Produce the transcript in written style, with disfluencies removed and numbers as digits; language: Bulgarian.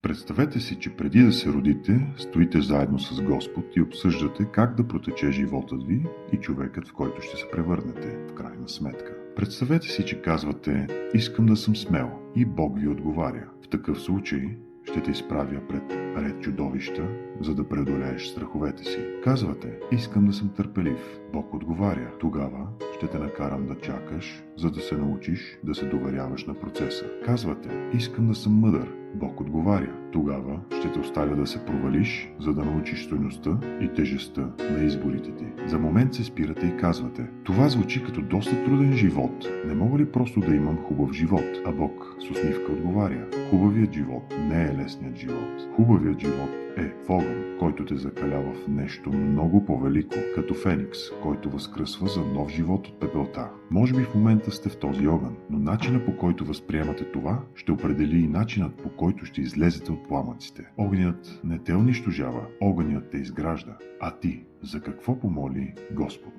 Представете си, че преди да се родите, стоите заедно с Господ и обсъждате как да протече животът ви и човекът, в който ще се превърнете, в крайна сметка. Представете си, че казвате: искам да съм смел, и Бог ви отговаря. В такъв случай ще те изправя пред ред чудовища, за да преодолееш страховете си. Казвате: искам да съм търпелив. Бог отговаря: тогава ще те накарам да чакаш, за да се научиш да се доверяваш на процеса. Казвате: искам да съм мъдър. Бог отговаря: тогава ще те оставя да се провалиш, за да научиш стойността и тежестта на изборите ти. За момент се спирате и казвате: това звучи като доста труден живот. Не мога ли просто да имам хубав живот? А Бог с усмивка отговаря: хубавият живот не е лесният живот. Хубавият живот е в огън, който те закалява в нещо много по-велико, като феникс, който възкръсва за нов живот от пепелта. Може би в момента сте в този огън, но начинът, по който възприемате това, ще определи и начинът, по който ще излезете от пламъците. Огнят не те унищожава, огънят те изгражда. А ти за какво помоли Господ?